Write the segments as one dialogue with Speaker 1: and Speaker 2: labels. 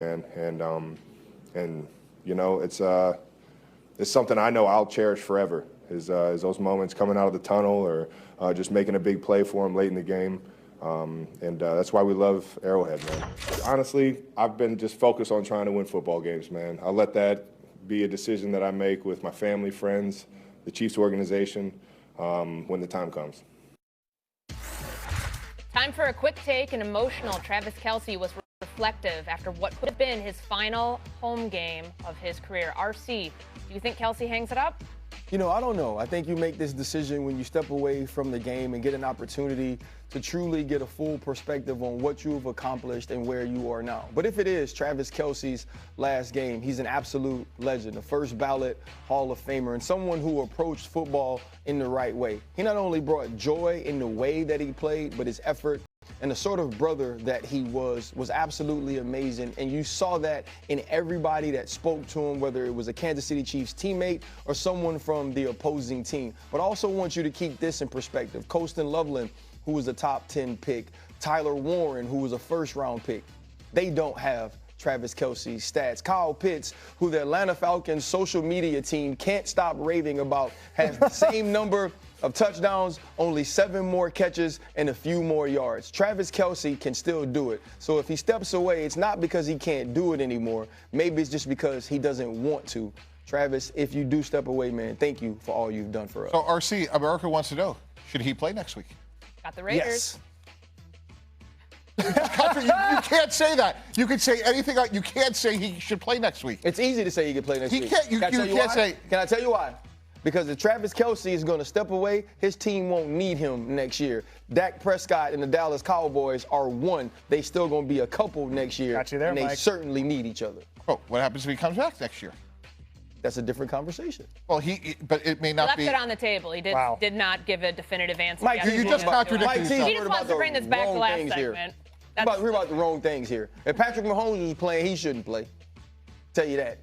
Speaker 1: And you know, it's something I know I'll cherish forever. Is those moments coming out of the tunnel or just making a big play for him late in the game. That's why we love Arrowhead, man. Honestly, I've been just focused on trying to win football games, man. I'll let that be a decision that I make with my family, friends, the Chiefs organization when the time comes.
Speaker 2: Time for a quick take. An emotional Travis Kelce was reflective after what could have been his final home game of his career. RC, do you think Kelce hangs it up?
Speaker 3: You know, I don't know. I think you make this decision when you step away from the game and get an opportunity to truly get a full perspective on what you've accomplished and where you are now. But if it is Travis Kelce's last game, he's an absolute legend, a first ballot Hall of Famer, and someone who approached football in the right way. He not only brought joy in the way that he played, but his effort and the sort of brother that he was absolutely amazing. And you saw that in everybody that spoke to him, whether it was a Kansas City Chiefs teammate or someone from the opposing team. But I also want you to keep this in perspective. Colston Loveland, who was a top 10 pick, Tyler Warren, who was a first-round pick, they don't have Travis Kelce's stats. Kyle Pitts, who the Atlanta Falcons social media team can't stop raving about, has the same number of touchdowns, only 7 more catches, and a few more yards. Travis Kelce can still do it. So if he steps away, it's not because he can't do it anymore. Maybe it's just because he doesn't want to. Travis, if you do step away, man, thank you for all you've done for us.
Speaker 4: So, RC, America wants to know, should he play next week?
Speaker 2: Got the Raiders.
Speaker 4: Yes. you can't say that. You can say anything. You can't say he should play next week.
Speaker 3: It's easy to say he can play next week.
Speaker 4: You can't say.
Speaker 3: Can I tell you why? Because if Travis Kelce is going to step away, his team won't need him next year. Dak Prescott and the Dallas Cowboys are one. They still going to be a couple next year.
Speaker 5: Got you there,
Speaker 3: and they
Speaker 5: Mike.
Speaker 3: certainly need each other.
Speaker 4: Oh, what happens if he comes back next year?
Speaker 3: That's a different conversation.
Speaker 4: Well, but it may not
Speaker 2: He
Speaker 4: be.
Speaker 2: left it on the table. He did not give a definitive answer.
Speaker 3: Mike,
Speaker 4: you just contradicted yourself.
Speaker 2: He just wants to bring this back to last segment.
Speaker 3: We're about the wrong things here. If Patrick Mahomes was playing, he shouldn't play. Tell you that.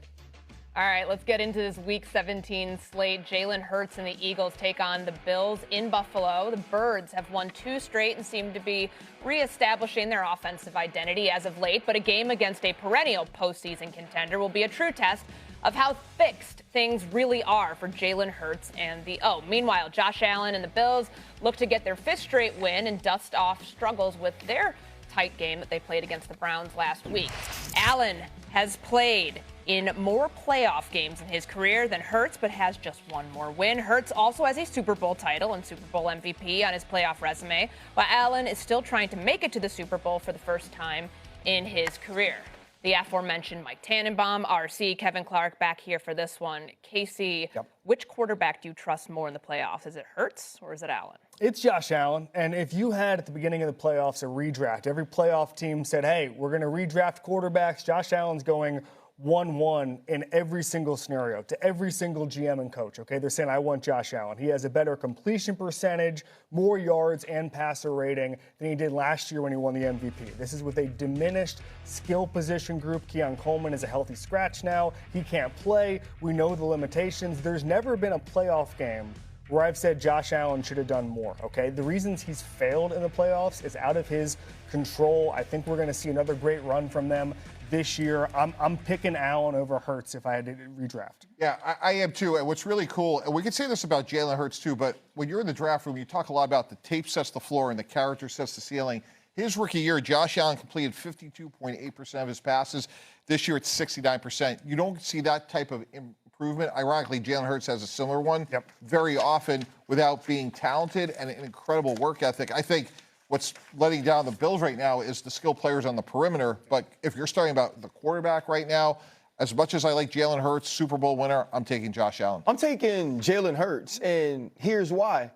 Speaker 2: All right, let's get into this Week 17 slate. Jalen Hurts and the Eagles take on the Bills in Buffalo. The Birds have won 2 straight and seem to be reestablishing their offensive identity as of late. But a game against a perennial postseason contender will be a true test of how fixed things really are for Jalen Hurts and the O. Meanwhile, Josh Allen and the Bills look to get their 5th straight win and dust off struggles with their tight game that they played against the Browns last week. Allen has played in more playoff games in his career than Hurts, but has just 1 more win. Hurts also has a Super Bowl title and Super Bowl MVP on his playoff resume, while Allen is still trying to make it to the Super Bowl for the first time in his career. The aforementioned Mike Tannenbaum, RC, Kevin Clark back here for this one. Casey, Which quarterback do you trust more in the playoffs? Is it Hurts or is it Allen?
Speaker 5: It's Josh Allen. And if you had at the beginning of the playoffs a redraft, every playoff team said, hey, we're going to redraft quarterbacks. Josh Allen's going 1-1 in every single scenario to every single GM and coach. Okay, they're saying, I want Josh Allen. He has a better completion percentage, more yards and passer rating than he did last year when he won the MVP. This is with a diminished skill position group. Keon Coleman is a healthy scratch now. He can't play. We know the limitations. There's never been a playoff game where I've said Josh Allen should have done more, okay? The reasons he's failed in the playoffs is out of his control. I think we're going to see another great run from them this year. I'm picking Allen over Hurts if I had to redraft.
Speaker 4: Yeah, I am too. And what's really cool, and we can say this about Jalen Hurts too, but when you're in the draft room, you talk a lot about the tape sets the floor and the character sets the ceiling. His rookie year, Josh Allen completed 52.8% of his passes. This year, it's 69%. You don't see that type of improvement. Ironically, Jalen Hurts has a similar one very often without being talented and an incredible work ethic. I think what's letting down the Bills right now is the skilled players on the perimeter. But if you're starting about the quarterback right now, as much as I like Jalen Hurts, Super Bowl winner, I'm taking Josh Allen.
Speaker 3: I'm taking Jalen Hurts, and here's why.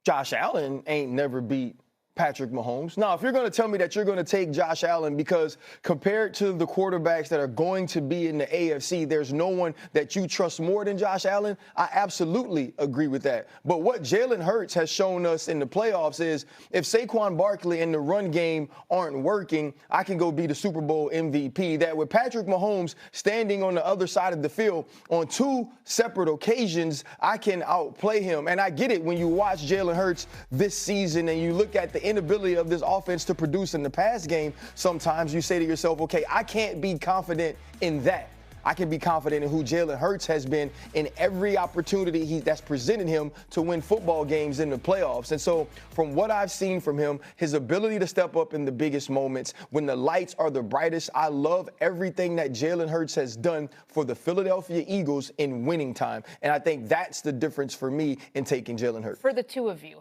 Speaker 3: Josh Allen ain't never beat Patrick Mahomes. Now, if you're going to tell me that you're going to take Josh Allen because compared to the quarterbacks that are going to be in the AFC, there's no one that you trust more than Josh Allen, I absolutely agree with that. But what Jalen Hurts has shown us in the playoffs is if Saquon Barkley and the run game aren't working, I can go be the Super Bowl MVP. That with Patrick Mahomes standing on the other side of the field on 2 separate occasions, I can outplay him. And I get it when you watch Jalen Hurts this season and you look at the the inability of this offense to produce in the pass game, sometimes you say to yourself, okay, I can't be confident in that. I can be confident in who Jalen Hurts has been in every opportunity that's presented him to win football games in the playoffs. And so from what I've seen from him, his ability to step up in the biggest moments, when the lights are the brightest, I love everything that Jalen Hurts has done for the Philadelphia Eagles in winning time. And I think that's the difference for me in taking Jalen Hurts.
Speaker 2: For the two of you,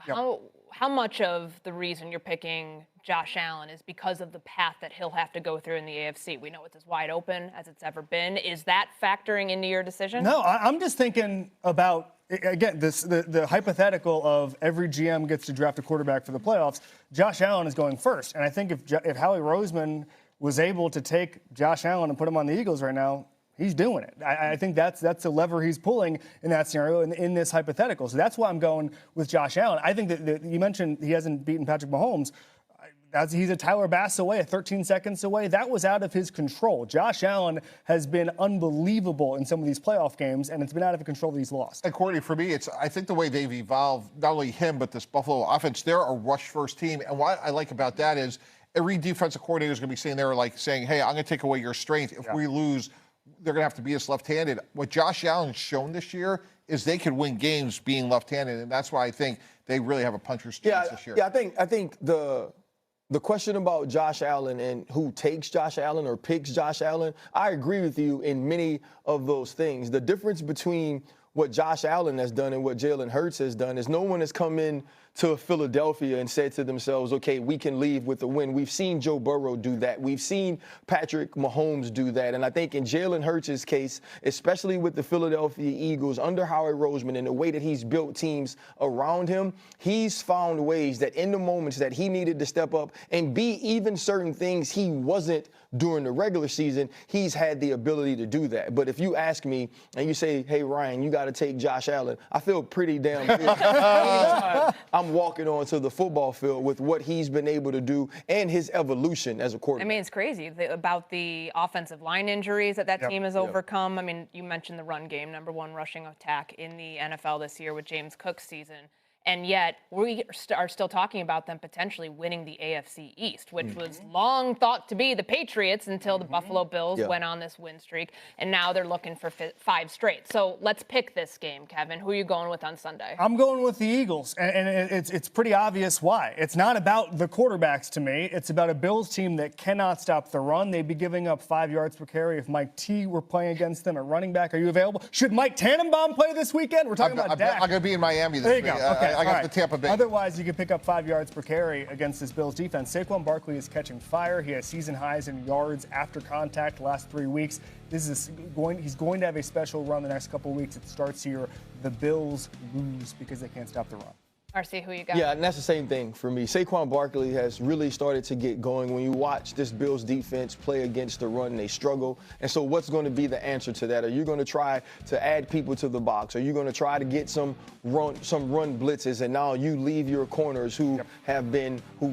Speaker 2: how much of the reason you're picking Josh Allen is because of the path that he'll have to go through in the AFC? We know it's as wide open as it's ever been. Is that factoring into your decision?
Speaker 5: No, I'm just thinking about, again, the hypothetical of every GM gets to draft a quarterback for the playoffs. Josh Allen is going first. And I think if Howie Roseman was able to take Josh Allen and put him on the Eagles right now, he's doing it. I think that's the lever he's pulling in that scenario in this hypothetical. So that's why I'm going with Josh Allen. I think that you mentioned he hasn't beaten Patrick Mahomes. He's a Tyler Bass away, 13 seconds away. That was out of his control. Josh Allen has been unbelievable in some of these playoff games, and it's been out of control that he's lost.
Speaker 4: And Courtney, for me, I think the way they've evolved, not only him, but this Buffalo offense, they're a rush-first team. And what I like about that is every defensive coordinator is going to be sitting there saying, hey, I'm going to take away your strength. If we lose, they're going to have to beat us left-handed. What Josh Allen's shown this year is they can win games being left-handed, and that's why I think they really have a puncher's chance this year.
Speaker 3: Yeah, I think the question about Josh Allen and who takes Josh Allen or picks Josh Allen, I agree with you in many of those things. The difference between what Josh Allen has done and what Jalen Hurts has done is no one has come in to Philadelphia and said to themselves, okay, we can leave with a win. We've seen Joe Burrow do that. We've seen Patrick Mahomes do that. And I think in Jalen Hurts' case, especially with the Philadelphia Eagles under Howie Roseman and the way that he's built teams around him, he's found ways that in the moments that he needed to step up and be even certain things he wasn't during the regular season, he's had the ability to do that. But if you ask me and you say, hey, Ryan, you got to take Josh Allen, I feel pretty damn good. I'm walking onto the football field with what he's been able to do and his evolution as a quarterback.
Speaker 2: I mean, it's crazy about the offensive line injuries that team has overcome. I mean, you mentioned the run game, #1 rushing attack in the NFL this year with James Cook's season. And yet we are still talking about them potentially winning the AFC East, which was long thought to be the Patriots until the Buffalo Bills went on this win streak. And now they're looking for 5 straight. So let's pick this game, Kevin. Who are you going with on Sunday?
Speaker 5: I'm going with the Eagles. And it's pretty obvious why. It's not about the quarterbacks to me. It's about a Bills team that cannot stop the run. They'd be giving up 5 yards per carry if Mike T were playing against them at running back. Are you available? Should Mike Tannenbaum play this weekend? We're talking about Dak.
Speaker 4: I'm going to be in Miami this week.
Speaker 5: There you go. Okay.
Speaker 4: I got the Tampa Bay.
Speaker 5: Otherwise, you could pick up 5 yards per carry against this Bills defense. Saquon Barkley is catching fire. He has season highs in yards after contact the last 3 weeks. He's going to have a special run the next couple of weeks. It starts here. The Bills lose because they can't stop the run.
Speaker 2: RC, who you got?
Speaker 3: Yeah, and that's the same thing for me. Saquon Barkley has really started to get going. When you watch this Bills defense play against the run, they struggle. And so what's going to be the answer to that? Are you going to try to add people to the box? Are you going to try to get some run blitzes, and now you leave your corners who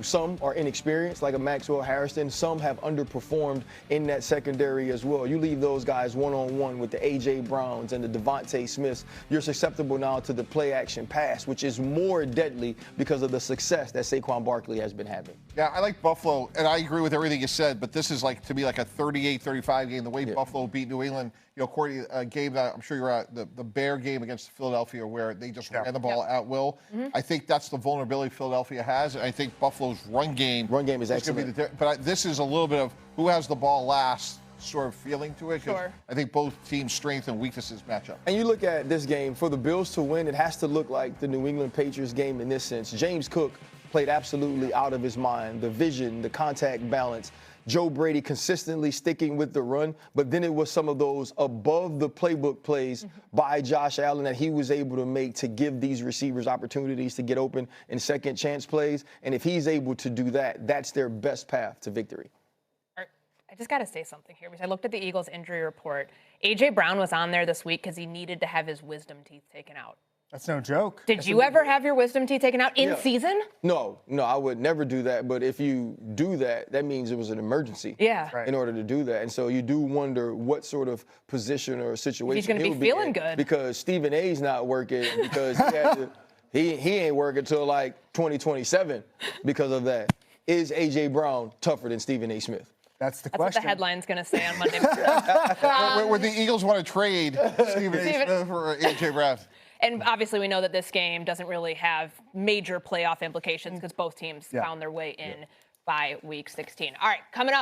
Speaker 3: some are inexperienced, like a Maxwell Harrison, some have underperformed in that secondary as well. You leave those guys one-on-one with the A.J. Browns and the Devontae Smiths. You're susceptible now to the play-action pass, which is more deadly because of the success that Saquon Barkley has been having.
Speaker 4: Yeah, I like Buffalo, and I agree with everything you said, but this is to me like a 38-35 game. The way Buffalo beat New England, Courtney, a game that I'm sure you're at, the Bear game against Philadelphia where they just ran the ball at will. I think that's the vulnerability Philadelphia has, and I think Buffalo's run game
Speaker 3: is excellent.
Speaker 4: But this is a little bit of who has the ball last sort of feeling to it.
Speaker 2: Sure.
Speaker 4: I think both teams' strengths and weaknesses match up.
Speaker 3: And you look at this game, for the Bills to win, it has to look like the New England Patriots game in this sense. James Cook played absolutely out of his mind. The vision, the contact balance. Joe Brady consistently sticking with the run, but then it was some of those above the playbook plays by Josh Allen that he was able to make to give these receivers opportunities to get open in second chance plays. And if he's able to do that, that's their best path to victory.
Speaker 2: I just got to say something here because I looked at the Eagles injury report. A.J. Brown was on there this week because he needed to have his wisdom teeth taken out.
Speaker 5: That's no joke.
Speaker 2: Did you ever have your wisdom teeth taken out in season?
Speaker 3: No, I would never do that. But if you do that, that means it was an emergency in order to do that. And so you do wonder what sort of position or situation
Speaker 2: he's going to be feeling good.
Speaker 3: Because Stephen A's not working because he had to He ain't working until like 2027 because of that. Is A.J. Brown tougher than Stephen A. Smith?
Speaker 5: That's the
Speaker 2: That's what
Speaker 5: question.
Speaker 2: the headline's going to say on Monday.
Speaker 4: Where the Eagles want to trade Stephen A. Smith for A.J. Brown.
Speaker 2: And obviously, we know that this game doesn't really have major playoff implications because both teams found their way in by week 16. All right, coming up.